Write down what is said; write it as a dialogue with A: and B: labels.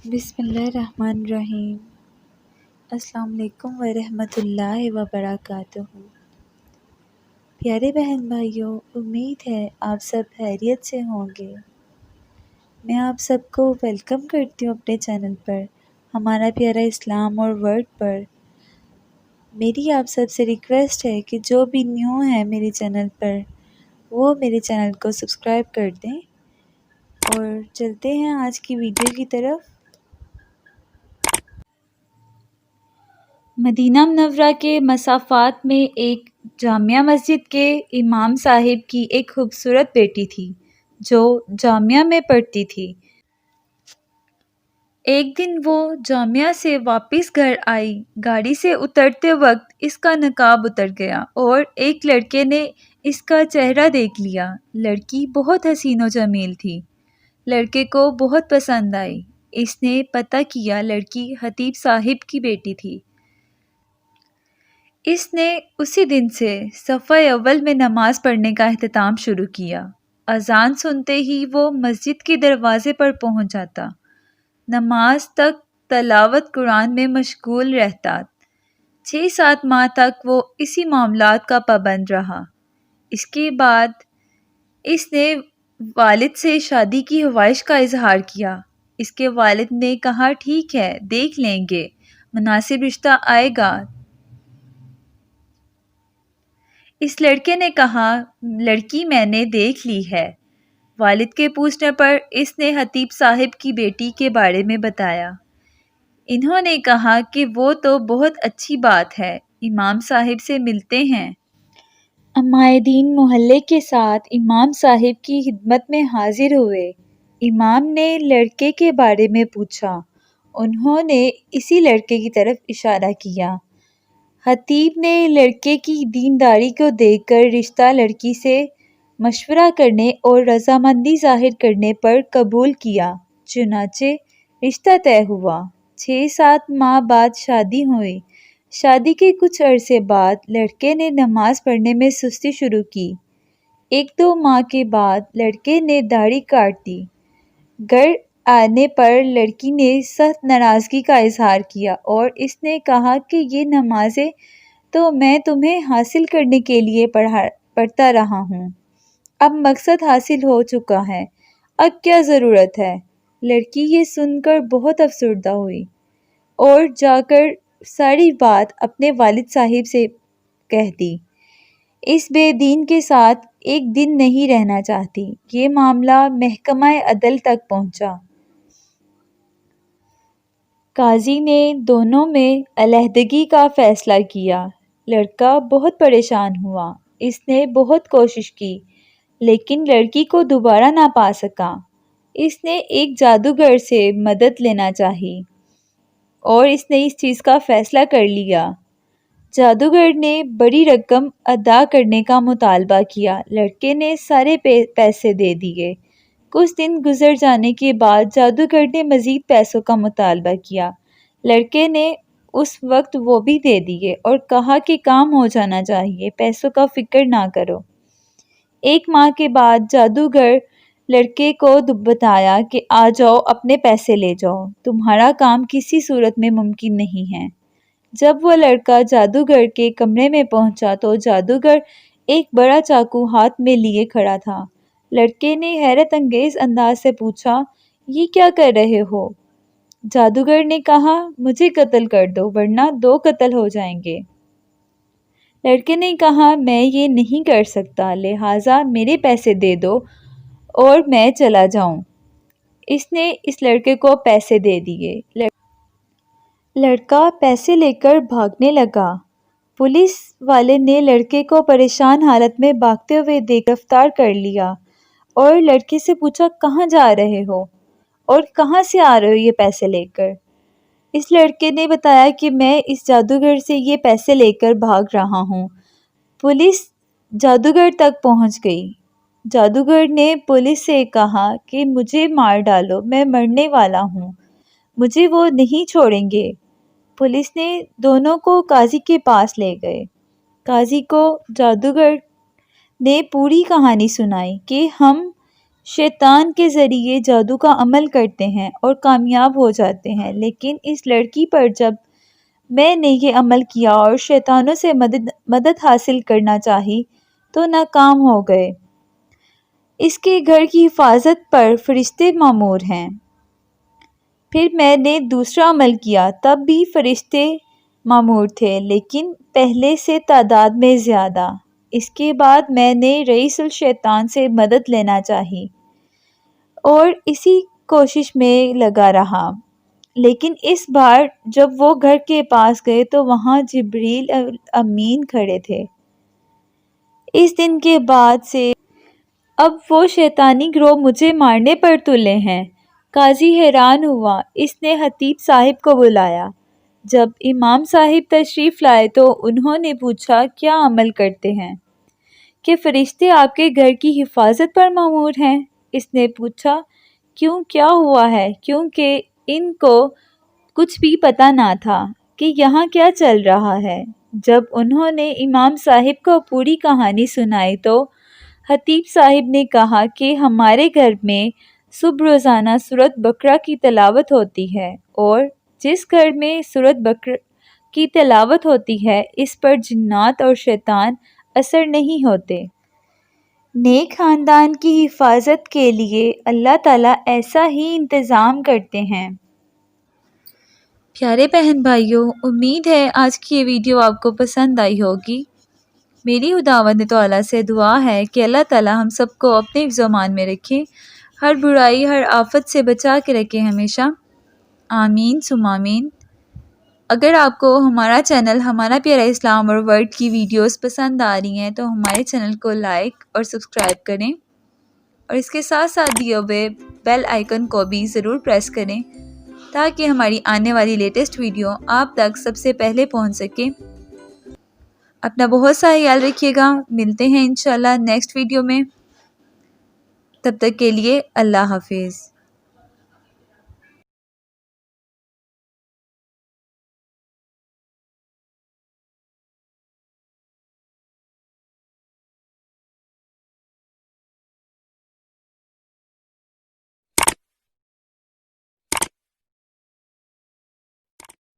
A: بسم اللہ الرحمن الرحیم۔ السلام علیکم ورحمۃ اللہ وبرکاتہ۔ پیارے بہن بھائیوں، امید ہے آپ سب خیریت سے ہوں گے۔ میں آپ سب کو ویلکم کرتی ہوں اپنے چینل پر، ہمارا پیارا اسلام اور ورڈ پر۔ میری آپ سب سے ریکویسٹ ہے کہ جو بھی نیو ہیں میرے چینل پر وہ میرے چینل کو سبسکرائب کر دیں، اور چلتے ہیں آج کی ویڈیو کی طرف۔ مدینہ منورہ کے مسافات میں ایک جامعہ مسجد کے امام صاحب کی ایک خوبصورت بیٹی تھی جو جامعہ میں پڑھتی تھی۔ ایک دن وہ جامعہ سے واپس گھر آئی۔ گاڑی سے اترتے وقت اس کا نقاب اتر گیا اور ایک لڑکے نے اس کا چہرہ دیکھ لیا۔ لڑکی بہت حسین و جمیل تھی۔ لڑکے کو بہت پسند آئی۔ اس نے پتہ کیا لڑکی خطیب صاحب کی بیٹی تھی۔ اس نے اسی دن سے صف اول میں نماز پڑھنے کا اہتمام شروع کیا۔ اذان سنتے ہی وہ مسجد کے دروازے پر پہنچ جاتا۔ نماز تک تلاوت قرآن میں مشغول رہتا۔ 6-7 ماہ تک وہ اسی معاملات کا پابند رہا۔ اس کے بعد اس نے والد سے شادی کی خواہش کا اظہار کیا۔ اس کے والد نے کہا ٹھیک ہے، دیکھ لیں گے، مناسب رشتہ آئے گا۔ اس لڑکے نے کہا لڑکی میں نے دیکھ لی ہے۔ والد کے پوچھنے پر اس نے خطیب صاحب کی بیٹی کے بارے میں بتایا۔ انہوں نے کہا کہ وہ تو بہت اچھی بات ہے، امام صاحب سے ملتے ہیں۔ عمائدین محلے کے ساتھ امام صاحب کی خدمت میں حاضر ہوئے۔ امام نے لڑکے کے بارے میں پوچھا۔ انہوں نے اسی لڑکے کی طرف اشارہ کیا۔ خطیب نے لڑکے کی دینداری کو دیکھ کر رشتہ لڑکی سے مشورہ کرنے اور رضامندی ظاہر کرنے پر قبول کیا۔ چنانچہ رشتہ طے ہوا۔ 6-7 ماہ بعد شادی ہوئی۔ شادی کے کچھ عرصے بعد لڑکے نے نماز پڑھنے میں سستی شروع کی۔ 1-2 ماہ کے بعد لڑکے نے داڑھی کاٹ دی۔ گھر آنے پر لڑکی نے سخت ناراضگی کا اظہار کیا اور اس نے کہا کہ یہ نمازیں تو میں تمہیں حاصل کرنے کے لیے پڑھتا رہا ہوں، اب مقصد حاصل ہو چکا ہے، اب کیا ضرورت ہے۔ لڑکی یہ سن کر بہت افسردہ ہوئی اور جا کر ساری بات اپنے والد صاحب سے کہہ دی۔ اس بے دین کے ساتھ ایک دن نہیں رہنا چاہتی۔ یہ معاملہ محکمہ عدل تک پہنچا۔ قاضی نے دونوں میں علیحدگی کا فیصلہ کیا۔ لڑکا بہت پریشان ہوا۔ اس نے بہت کوشش کی لیکن لڑکی کو دوبارہ نہ پا سکا۔ اس نے ایک جادوگر سے مدد لینا چاہی اور اس نے اس چیز کا فیصلہ کر لیا۔ جادوگر نے بڑی رقم ادا کرنے کا مطالبہ کیا۔ لڑکے نے سارے پیسے دے دیے۔ کچھ دن گزر جانے کے بعد جادوگر نے مزید پیسوں کا مطالبہ کیا۔ لڑکے نے اس وقت وہ بھی دے دیے اور کہا کہ کام ہو جانا چاہیے، پیسوں کا فکر نہ کرو۔ 1 ماہ کے بعد جادوگر لڑکے کو بتایا کہ آ جاؤ، اپنے پیسے لے جاؤ، تمہارا کام کسی صورت میں ممکن نہیں ہے۔ جب وہ لڑکا جادوگر کے کمرے میں پہنچا تو جادوگر ایک بڑا چاقو ہاتھ میں لیے کھڑا تھا۔ لڑکے نے حیرت انگیز انداز سے پوچھا یہ کیا کر رہے ہو؟ جادوگر نے کہا مجھے قتل کر دو ورنہ 2 قتل ہو جائیں گے۔ لڑکے نے کہا میں یہ نہیں کر سکتا، لہٰذا میرے پیسے دے دو اور میں چلا جاؤں۔ اس نے اس لڑکے کو پیسے دے دیے۔ لڑکا پیسے لے کر بھاگنے لگا۔ پولیس والے نے لڑکے کو پریشان حالت میں بھاگتے ہوئے دیکھ گرفتار کر لیا اور لڑکے سے پوچھا کہاں جا رہے ہو اور کہاں سے آ رہے ہو یہ پیسے لے کر؟ اس لڑکے نے بتایا کہ میں اس جادوگر سے یہ پیسے لے کر بھاگ رہا ہوں۔ پولیس جادوگر تک پہنچ گئی۔ جادوگر نے پولیس سے کہا کہ مجھے مار ڈالو، میں مرنے والا ہوں، مجھے وہ نہیں چھوڑیں گے۔ پولیس نے دونوں کو قاضی کے پاس لے گئے۔ قاضی کو جادوگر نے پوری کہانی سنائی کہ ہم شیطان کے ذریعے جادو کا عمل کرتے ہیں اور کامیاب ہو جاتے ہیں، لیکن اس لڑکی پر جب میں نے یہ عمل کیا اور شیطانوں سے مدد حاصل کرنا چاہی تو ناکام ہو گئے۔ اس کے گھر کی حفاظت پر فرشتے مامور ہیں۔ پھر میں نے دوسرا عمل کیا، تب بھی فرشتے مامور تھے، لیکن پہلے سے تعداد میں زیادہ۔ اس کے بعد میں نے رئیس الشیطان سے مدد لینا چاہی اور اسی کوشش میں لگا رہا، لیکن اس بار جب وہ گھر کے پاس گئے تو وہاں جبریل امین کھڑے تھے۔ اس دن کے بعد سے اب وہ شیطانی گروہ مجھے مارنے پر تلے ہیں۔ قاضی حیران ہوا، اس نے خطیب صاحب کو بلایا۔ جب امام صاحب تشریف لائے تو انہوں نے پوچھا کیا عمل کرتے ہیں کہ فرشتے آپ کے گھر کی حفاظت پر مامور ہیں؟ اس نے پوچھا کیوں، کیا ہوا ہے؟ کیونکہ ان کو کچھ بھی پتہ نہ تھا کہ یہاں کیا چل رہا ہے۔ جب انہوں نے امام صاحب کو پوری کہانی سنائی تو خطیب صاحب نے کہا کہ ہمارے گھر میں صبح روزانہ سورۃ بقرہ کی تلاوت ہوتی ہے، اور جس گھر میں سورۃ بقرہ کی تلاوت ہوتی ہے اس پر جنات اور شیطان اثر نہیں ہوتے۔ نیک خاندان کی حفاظت کے لیے اللہ تعالیٰ ایسا ہی انتظام کرتے ہیں۔ پیارے بہن بھائیوں، امید ہے آج کی یہ ویڈیو آپ کو پسند آئی ہوگی۔ میری خداوند تعالیٰ سے دعا ہے کہ اللہ تعالیٰ ہم سب کو اپنے حفظ و امان میں رکھے، ہر برائی ہر آفت سے بچا کے رکھے ہمیشہ، آمین ثم آمین۔ اگر آپ کو ہمارا چینل ہمارا پیارا اسلام اور ورڈ کی ویڈیوز پسند آ رہی ہیں تو ہمارے چینل کو لائک اور سبسکرائب کریں، اور اس کے ساتھ ساتھ دیے ہوئے بیل آئیکن کو بھی ضرور پریس کریں تاکہ ہماری آنے والی لیٹسٹ ویڈیو آپ تک سب سے پہلے پہنچ سکے۔ اپنا بہت سا خیال رکھیے گا، ملتے ہیں انشاءاللہ نیکسٹ ویڈیو میں، تب تک کے لیے اللہ حافظ۔